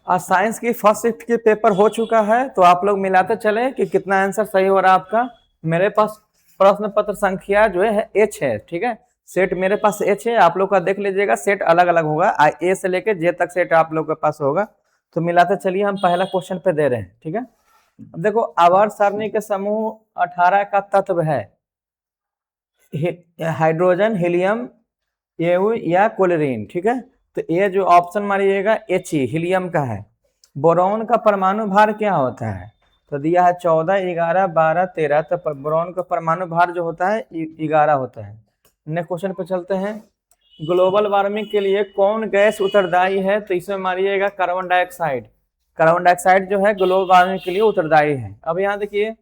आज साइंस की first shift के पेपर हो चुका है, तो आप लोग मिलाते चले कि कितना आंसर सही हो रहा है आपका। मेरे पास प्रश्न पत्र संख्या जो है एच है, ठीक है। सेट मेरे पास एच है, आप लोग का देख लीजिएगा, सेट अलग अलग होगा, ए से लेके जे तक सेट आप लोग के पास होगा। तो मिलाते चलिए, हम पहला क्वेश्चन पे दे रहे हैं, ठीक है। अब देखो, आवर्त सारणी के समूह 18 का तत्व है हाइड्रोजन, हीलियम, एयू या क्लोरीन, ठीक है। तो ये जो ऑप्शन मारिएगा एच ही हीलियम का है। बोरॉन का परमाणु भार क्या होता है? तो दिया है 14, 11, 12, 13। तो बोरॉन का परमाणु भार जो होता है 11 होता है। नेक्स्ट क्वेश्चन पे चलते हैं। ग्लोबल वार्मिंग के लिए कौन गैस उत्तरदायी है? तो इसमें मारिएगा कार्बन डाइऑक्साइड। कार्बन डाइऑक्साइड जो है ग्लोबल वार्मिंग के लिए उत्तरदायी है। अब यहाँ देखिए,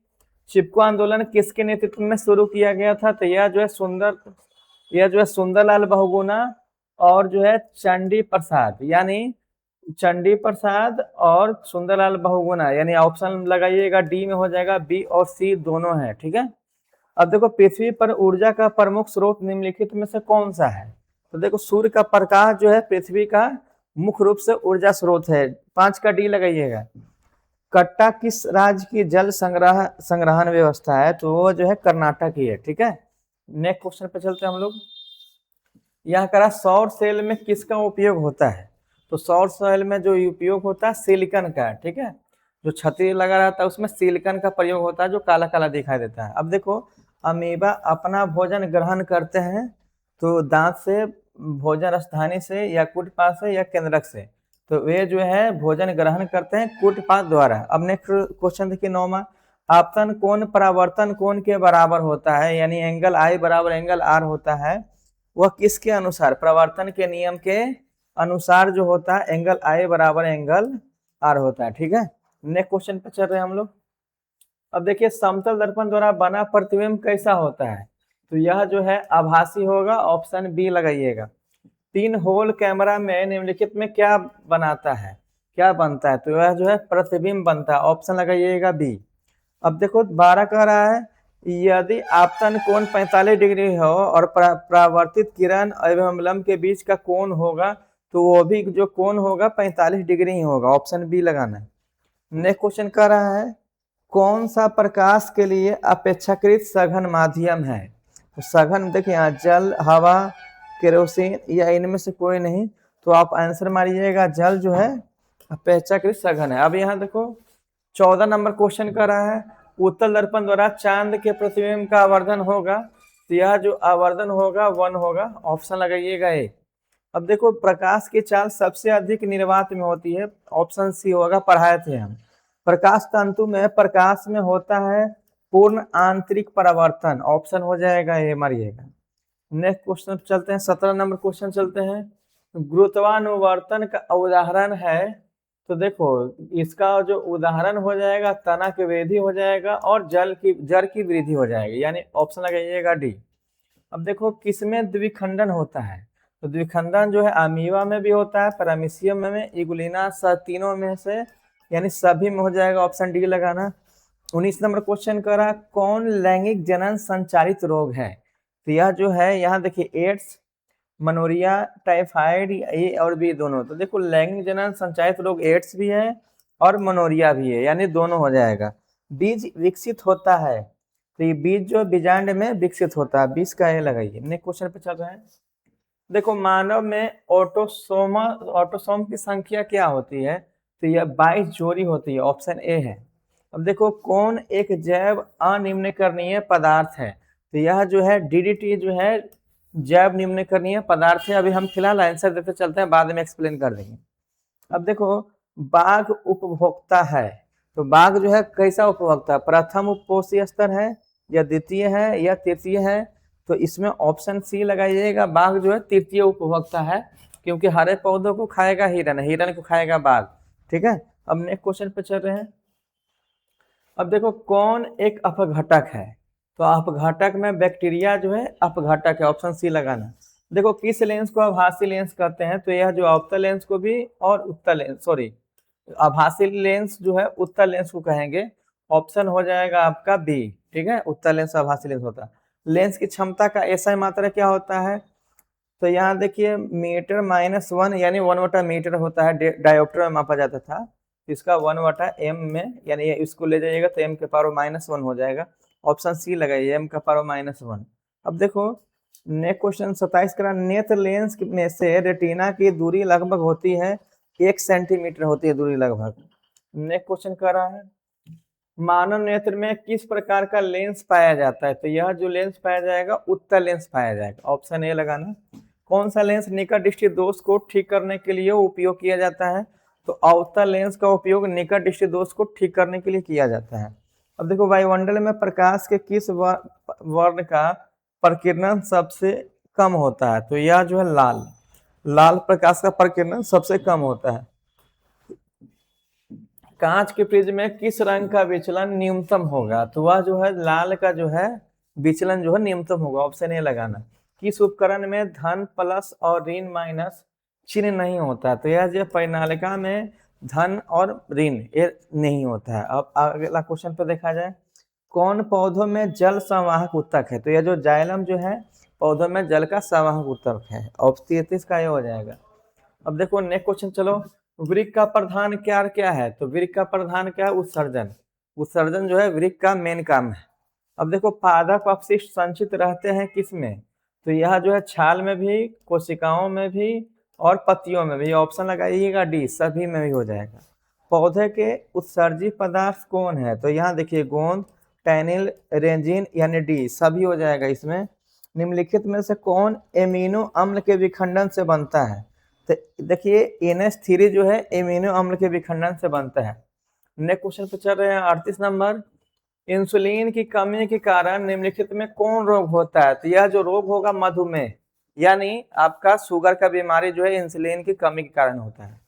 चिपको आंदोलन किसके नेतृत्व में शुरू किया गया था? तो यह जो है सुंदरलाल बहुगुणा और जो है चंडी प्रसाद, यानी चंडी प्रसाद और सुंदरलाल बहुगुणा, यानी ऑप्शन लगाइएगा डी में हो जाएगा, बी और सी दोनों है, ठीक है। अब देखो, पृथ्वी पर ऊर्जा का प्रमुख स्रोत निम्नलिखित में से कौन सा है? तो देखो, सूर्य का प्रकाश जो है पृथ्वी का मुख्य रूप से ऊर्जा स्रोत है। 5 का डी लगाइएगा। कट्टा किस राज्य की जल संग्रहण व्यवस्था है? तो वो जो है कर्नाटक की है, ठीक है। नेक्स्ट क्वेश्चन पे चलते हैं हम लोग। यह करा सौर सेल में किसका उपयोग होता है? तो सौर सेल में जो उपयोग होता है सिलिकॉन का, ठीक है। जो छतरी लगा रहता है उसमें सिलिकॉन का प्रयोग होता है, जो काला काला दिखाई देता है। अब देखो, अमीबा अपना भोजन ग्रहण करते हैं तो दांत से, भोजन स्थानी से, या कूटपाद से, या केंद्रक से। तो वे जो है भोजन ग्रहण करते हैं कूटपाद द्वारा। अब नेक्स्ट क्वेश्चन देखिए, 9वां। आपतन कोण परावर्तन कोण के बराबर होता है, यानी एंगल आई बराबर एंगल आर होता है। वह किसके अनुसार? प्रवर्तन के नियम के अनुसार जो होता है एंगल आई बराबर एंगल आर होता है, ठीक है। नेक्स्ट क्वेश्चन पे चल रहे हैं हम लोग। अब देखिए, समतल दर्पण द्वारा बना प्रतिबिंब कैसा होता है? तो यह जो है आभासी होगा, ऑप्शन बी लगाइएगा। 3 होल कैमरा में निम्नलिखित में क्या बनाता है, क्या बनता है? तो यह जो है प्रतिबिंब बनता है, ऑप्शन लगाइएगा बी। अब देखो, 12 कह रहा है, यदि आपतन कोण 45 डिग्री हो और परावर्तित किरण एवं लंब के बीच का कोण होगा, तो वो भी जो कोण होगा 45 डिग्री ही होगा, ऑप्शन बी लगाना है। नेक्स्ट क्वेश्चन कह रहा है, कौन सा प्रकाश के लिए अपेक्षाकृत सघन माध्यम है? तो सघन देखिए, यहाँ जल, हवा, केरोसिन या इनमें से कोई नहीं। तो आप आंसर मारिएगा, जल जो है अपेक्षाकृत सघन है। अब यहाँ देखो, 14 नंबर क्वेश्चन कर रहा है, उत्तल दर्पण द्वारा चांद के प्रतिबिंब का आवर्धन होगा। तो यह जो आवर्धन होगा 1 होगा, ऑप्शन लगाइएगा ए। अब देखो, प्रकाश की चाल सबसे अधिक निर्वात में होती है, ऑप्शन सी होगा, पढ़ाए थे हम। प्रकाश तंतु में प्रकाश में होता है पूर्ण आंतरिक परावर्तन, ऑप्शन हो जाएगा ए, मारिएगा। नेक्स्ट क्वेश्चन चलते हैं, 17 नंबर क्वेश्चन चलते हैं। गुरुत्वानुवर्तन का उदाहरण है? तो देखो, इसका जो उदाहरण हो जाएगा तना की वृद्धि हो जाएगा और जड़ की वृद्धि हो जाएगी, यानी ऑप्शन लगाइएगा डी। अब देखो, किसमें द्विखंडन होता है? तो द्विखंडन जो है अमीबा में भी होता है, पैरामीशियम में, इगुलिना, तीनों में से, यानी सभी में हो जाएगा, ऑप्शन डी लगाना। 19 नंबर क्वेश्चन कर रहा, कौन लैंगिक जनन संचालित रोग है? तो यह जो है, यहाँ देखिए, एड्स, मनोरिया, टाइफाइड, ए और बी दोनों। तो देखो, लैंगिक जनन संचालित रोग एड्स भी है और मनोरिया भी है, यानी दोनों हो जाएगा। बीज विकसित होता है, तो ये बीज जो बीजांड में विकसित होता है, 20 का ए लगाइए। नेक्स्ट क्वेश्चन पे चल रहे हैं। देखो, मानव में ऑटोसोम की संख्या क्या होती है? तो यह 22 जोड़ी होती है, ऑप्शन ए है। अब देखो, कौन एक जैव अनिम्नकरणीय पदार्थ है? तो यह जो है डीडीटी जो है जैव निम्नकरणीय पदार्थ है। अभी हम फिलहाल आंसर देते चलते हैं, बाद में एक्सप्लेन कर देंगे। अब देखो, बाघ उपभोक्ता है, तो बाघ जो है कैसा उपभोक्ता? प्रथम उपपोषी स्तर है, या द्वितीय है, या तृतीय है? तो इसमें ऑप्शन सी लगाइएगा, बाघ जो है तृतीय उपभोक्ता है, क्योंकि हरे पौधों को खाएगा हिरन, हिरन को खाएगा बाघ, ठीक है। अब नेक्स्ट क्वेश्चन पे चल रहे हैं। अब देखो, कौन एक अपघटक है? तो अपघटक में बैक्टीरिया जो है अपघटक है, ऑप्शन सी लगाना। देखो, किस लेंस को आभासी लेंस कहते हैं? तो यह जो अवतल लेंस को भी और उत्तल लेंस, सॉरी, आभासी लेंस जो है उत्तल लेंस को कहेंगे, ऑप्शन हो जाएगा आपका बी, ठीक है। उत्तल लेंस आभासी लेंस होता है। लेंस की क्षमता का एसआई मात्रा क्या होता है? तो यहाँ देखिए मीटर -1 यानी 1/मीटर होता है, डायोप्टर में मापा जाता था। इसका 1/m में, यानी इसको ले जाइएगा तो m के पावर -1 हो जाएगा। ऑप्शन सी लगाइए, m का पावर -1। अब देखो नेक्स्ट क्वेश्चन 27 का, नेत्र लेंस में से रेटिना की दूरी लगभग होती है 1 सेंटीमीटर होती है दूरी लगभग। नेक्स्ट क्वेश्चन कर रहा है मानव नेत्र में किस प्रकार का लेंस पाया जाता है। तो यह जो लेंस पाया जाएगा उत्तल लेंस पाया जाएगा। ऑप्शन ए लगाना। कौन सा लेंस निकट दृष्टि दोष को ठीक करने के लिए उपयोग किया जाता है। तो अवतल लेंस का उपयोग निकट दृष्टि दोष को ठीक करने के लिए किया जाता है। अब देखो वायुमंडल में प्रकाश के किस वर्ण का प्रकीर्णन सबसे कम होता है। तो यह जो है लाल प्रकाश का प्रकीर्णन सबसे कम होता है। कांच के प्रिज्म में किस रंग का विचलन न्यूनतम होगा। तो वह जो है लाल का जो है विचलन जो है न्यूनतम होगा। ऑप्शन ए लगाना। किस उपकरण में धन प्लस और ऋण माइनस चिन्ह नहीं होता। तो यह जो परिनालिका में धन और ऋण ये नहीं होता है। अब अगला क्वेश्चन पर देखा जाए, कौन पौधों में जल संवाहक उत्तक है। तो यह जो जाइलम जो है पौधों में जल का संवाहक उत्तक है। ऑप्शन 33 का ये हो जाएगा। अब देखो नेक्स्ट क्वेश्चन चलो, वृक्क का प्रधान क्या क्या है। तो वृक्क का प्रधान क्या है, उत्सर्जन। उत्सर्जन जो है वृक्क का मेन काम है। अब देखो पादप अपशिष्ट संचित रहते हैं किसमें। तो यह जो है छाल में भी, कोशिकाओं में भी और पत्तियों में भी। ऑप्शन लगाइएगा डी, सभी में भी हो जाएगा। पौधे के उत्सर्जी पदार्थ कौन है। तो यहाँ देखिए गोंद, टैनिल, रेंजिन यानी डी, सभी हो जाएगा इसमें। निम्नलिखित में से कौन एमिनो अम्ल के विखंडन से बनता है। तो देखिए NH3 जो है एमिनो अम्ल के विखंडन से बनता है। नेक्स्ट क्वेश्चन पे चल रहे हैं 38 नंबर, इंसुलिन की कमी के कारण निम्नलिखित में कौन रोग होता है। तो यह जो रोग होगा मधुमेह, यानी आपका शुगर का बीमारी जो है इंसुलिन की कमी के कारण होता है।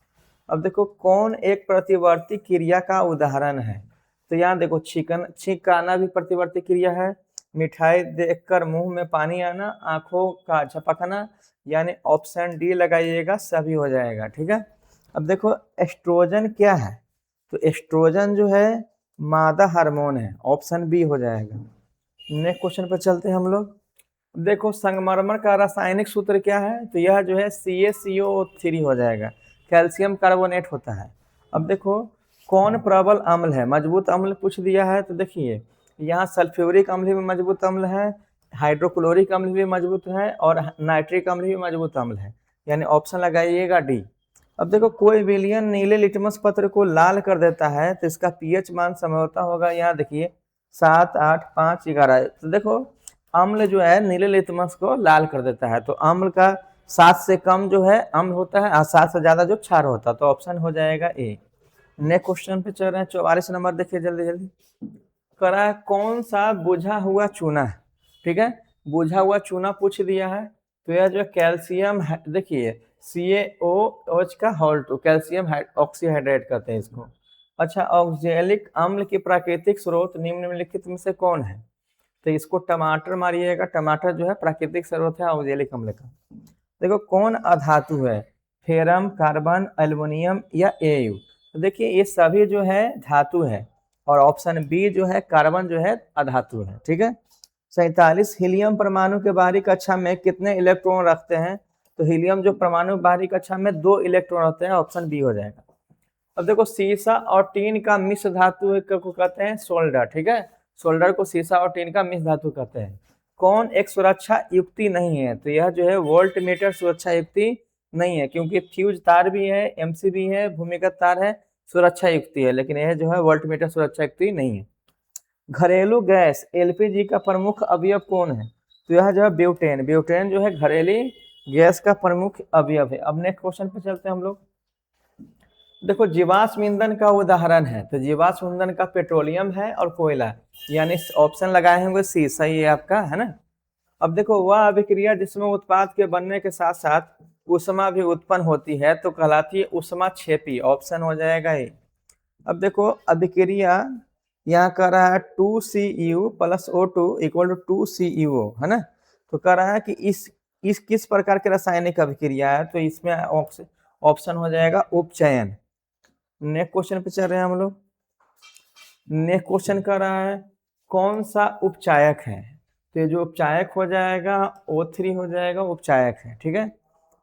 अब देखो कौन एक प्रतिवर्ती क्रिया का उदाहरण है। तो यहाँ देखो छींकाना भी प्रतिवर्ती क्रिया है, मिठाई देखकर मुंह में पानी आना, आंखों का झपकना, यानी ऑप्शन डी लगाइएगा, सभी हो जाएगा। ठीक है। अब देखो एस्ट्रोजन क्या है। तो एस्ट्रोजन जो है मादा हार्मोन है। ऑप्शन बी हो जाएगा। नेक्स्ट क्वेश्चन पर चलते हैं हम लोग। देखो संगमरमर का रासायनिक सूत्र क्या है। तो यह जो है CaCO3 हो जाएगा। कैल्शियम कार्बोनेट होता है। अब देखो कौन प्रबल अम्ल है, मजबूत अम्ल पूछ दिया है। तो देखिए यहाँ सल्फ्यूरिक अम्ल भी मजबूत अम्ल है, हाइड्रोक्लोरिक अम्ल भी मजबूत है और नाइट्रिक अम्ल भी मजबूत अम्ल है, यानी ऑप्शन लगाइएगा डी। अब देखो कोई विलयन नीले लिटमस पत्र को लाल कर देता है तो इसका pH मान समझौता होगा। यहाँ देखिए 7, 8, 5, 11। तो देखो अम्ल जो है नीले लिटमस को लाल कर देता है। तो अम्ल का 7 से कम जो है अम्ल होता है और 7 से ज्यादा जो क्षार होता है। तो ऑप्शन हो जाएगा ए। नेक्स्ट क्वेश्चन पे चल रहे हैं 44 नंबर। देखिए जल्दी जल्दी करा है, कौन सा बुझा हुआ चूना है। ठीक है, बुझा हुआ चूना पूछ दिया है। तो यह जो कैल्शियम है, देखिए CaOH का हॉल्ट, कैल्शियम ऑक्सीहाइड्रेट कहते हैं इसको। अच्छा, ऑक्जेलिक अम्ल की प्राकृतिक स्रोत निम्नलिखित में से कौन है। तो इसको टमाटर मारिएगा, टमाटर जो है प्राकृतिक स्रोत है ऑक्जेलिक अम्ल का। देखो कौन अधातु है, फेरम, कार्बन, एल्युमिनियम या एयू। तो देखिए ये सभी जो है धातु है और ऑप्शन बी जो है कार्बन जो है अधातु है। ठीक है। 47 हीलियम परमाणु के बाहरी कक्षा में कितने इलेक्ट्रॉन रखते हैं। तो हीलियम जो परमाणु बाहरी कक्षा में 2 इलेक्ट्रॉन होते हैं। ऑप्शन बी हो जाएगा। अब देखो सीसा और टीन का मिश्र धातु को कहते हैं सोल्डर। ठीक है, सोल्डर को सीसा और टीन का मिश्र धातु कहते हैं। कौन एक सुरक्षा युक्ति नहीं है। तो यह जो है वोल्ट मीटर सुरक्षा युक्ति नहीं है, क्योंकि फ्यूज तार भी है, MC भी है, भूमिगत तार है, सुरक्षा युक्ति है, लेकिन यह जो है वोल्ट मीटर सुरक्षा युक्ति नहीं है। घरेलू गैस LPG का प्रमुख अवयव कौन है। तो यह जो है ब्यूटेन, ब्यूटेन जो है घरेलू गैस का प्रमुख अवयव है। अब नेक्स्ट क्वेश्चन पे चलते हैं हम लोग। देखो जीवाश्म ईंधन का उदाहरण है। तो जीवाश्म ईंधन का पेट्रोलियम है और कोयला, यानी ऑप्शन लगाए होंगे सी, सही है आपका, है ना। अब देखो वह अभिक्रिया जिसमें उत्पाद के बनने के साथ साथ ऊष्मा भी उत्पन्न होती है तो कहलाती है ऊष्मा क्षेपी। ऑप्शन हो जाएगा ये। अब देखो अभिक्रिया यहाँ कर रहा है 2Cu + O2 = 2CuO, है ना। तो कह रहा है कि इस किस प्रकार की रासायनिक अभिक्रिया है। तो इसमें ऑप्शन हो जाएगा उपचयन। नेक्स्ट क्वेश्चन पे चल रहे हैं हम लोग। नेक्स्ट क्वेश्चन कर रहा है कौन सा उपचायक है। तो ये जो उपचायक हो जाएगा O3 हो जाएगा, उपचायक है, ठीक है।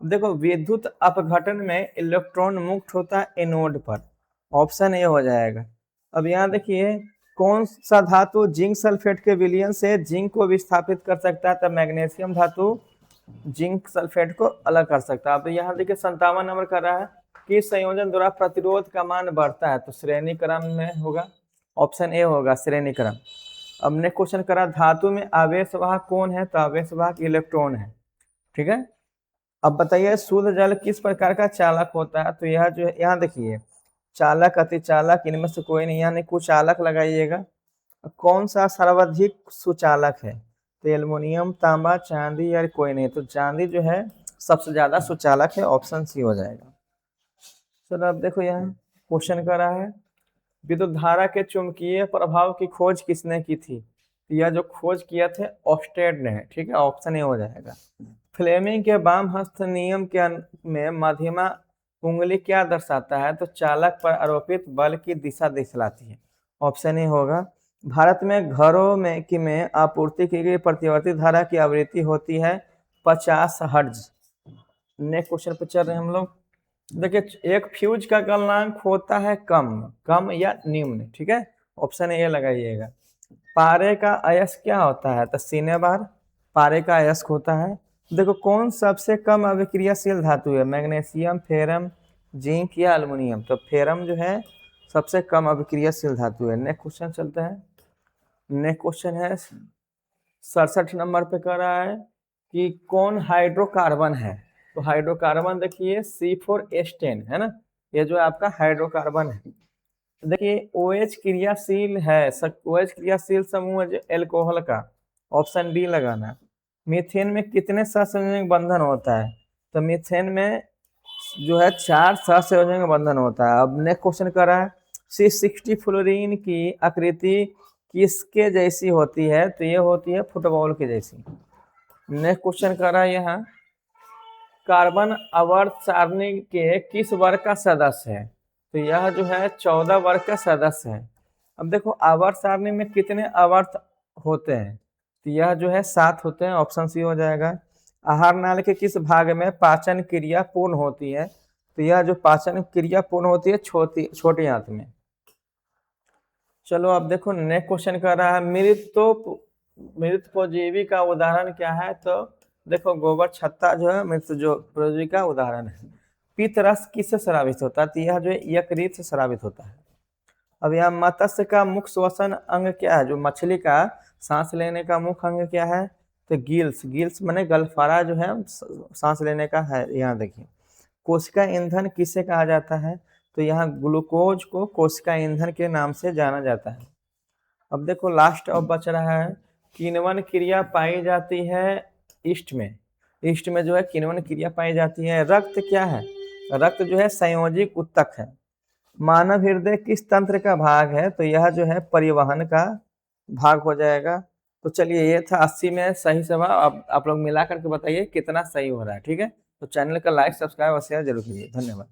देखो विद्युत अपघटन में इलेक्ट्रॉन मुक्त होता है एनोड पर, ऑप्शन ए हो जाएगा। अब यहाँ देखिए कौन सा धातु जिंक सल्फेट के विलयन से जिंक को विस्थापित कर सकता है, तब मैग्नीशियम धातु जिंक सल्फेट को अलग कर सकता है। अब यहाँ देखिए 57 नंबर कर रहा है कि संयोजन द्वारा प्रतिरोध का मान बढ़ता है, तो श्रेणी क्रम में होगा, ऑप्शन ए होगा श्रेणी क्रम। अब नेक्स्ट क्वेश्चन करा धातु में आवेशवाहक कौन है, तो आवेशवाहक इलेक्ट्रॉन है, ठीक है। अब बताइए शुद्ध जल किस प्रकार का चालक होता है, तो यह जो है यहाँ देखिए चालक, अतिचालक, इनमें से कोई नहीं, यानी कुचालक लगाइएगा। कौन सा सर्वाधिक सुचालक है, तो एल्युमिनियम, तांबा, चांदी या कोई नहीं, तो चांदी जो है सबसे ज्यादा सुचालक है, ऑप्शन सी हो जाएगा। चलो अब देखो यहाँ क्वेश्चन कर रहा है विद्युत धारा के चुंबकीय प्रभाव की खोज किसने की थी, तो यह जो खोज किया थे ऑस्टेड ने, ठीक है, ऑप्शन ए हो जाएगा। फ्लेमिंग के वाम हस्त नियम के में मध्यमा उंगली क्या दर्शाता है, तो चालक पर आरोपित बल की दिशा दिखलाती है, ऑप्शन ए होगा। भारत में घरों में आपूर्ति की गई प्रतिवर्ती धारा की आवृत्ति होती है 50 हर्ट्ज। नेक्स्ट क्वेश्चन पर चल रहे हैं हम लोग। देखिए एक फ्यूज का गलनांक होता है कम या निम्न, ठीक है, ऑप्शन ए लगाइएगा। पारे का अयस्क क्या होता है, तो सीने बार पारे का अयस्क होता है। देखो कौन सबसे कम अभिक्रियाशील धातु है, मैग्नीशियम, फेरम, जिंक या एल्युमिनियम, तो फेरम जो है सबसे कम अभिक्रियाशील धातु है। नेक्स्ट क्वेश्चन चलता है। नेक्स्ट क्वेश्चन है 67 नंबर पे कह रहा है कि कौन हाइड्रोकार्बन है, तो हाइड्रोकार्बन देखिए C4H10 है ना, ये जो आपका हाइड्रोकार्बन है। देखिए OH क्रियाशील है, OH क्रियाशील समूह है जो एल्कोहल का, ऑप्शन बी लगाना। मीथेन में कितने सहसंयोजक बंधन होता है, तो मीथेन में जो है 4 सहसंयोजक बंधन होता है। अब नेक्स्ट क्वेश्चन कर रहा है C60 फ्लोरीन की आकृति किसके जैसी होती है, तो ये होती है फुटबॉल के जैसी। नेक्स्ट क्वेश्चन कर रहा है यहाँ कार्बन आवर्त सारणी के किस वर्ग का सदस्य है, तो यह जो है 14 वर्ग का सदस्य है। अब देखो आवर्त सारणी में कितने आवर्त होते हैं, तो यह जो है 7 होते हैं, ऑप्शन सी हो जाएगा। आहार नाल के किस भाग में पाचन क्रिया पूर्ण होती है, तो यह जो पाचन क्रिया पूर्ण होती है छोटी आंत में। चलो अब देखो नेक्स्ट क्वेश्चन कर रहा है मृत परजीवी का उदाहरण क्या है, तो देखो गोबर छत्ता जो है मृत जो परजीवी का उदाहरण है। पित्त रस किससे स्रावित होता है, तो यह जो है यकृत से स्रावित होता है। अब यहाँ मत्स्य का मुख्य श्वसन अंग क्या है, जो मछली का सांस लेने का मुख्य अंग क्या है, तो गिल्स माने गलफारा जो है सांस लेने का है। यहाँ देखिए कोशिका ईंधन किसे कहा जाता है, तो यहाँ ग्लूकोज को कोशिका ईंधन के नाम से जाना जाता है। अब देखो लास्ट अब बच रहा है किण्वन क्रिया पाई जाती है ईस्ट में जो है किण्वन क्रिया पाई जाती है। रक्त क्या है, रक्त जो है संयोजिक उत्तक है। मानव हृदय किस तंत्र का भाग है, तो यह जो है परिवहन का भाग हो जाएगा। तो चलिए ये था 80 में सही सवाल। अब आप लोग मिला करके बताइए कितना सही हो रहा है, ठीक है। तो चैनल का लाइक, सब्सक्राइब और शेयर जरूर कीजिए। धन्यवाद।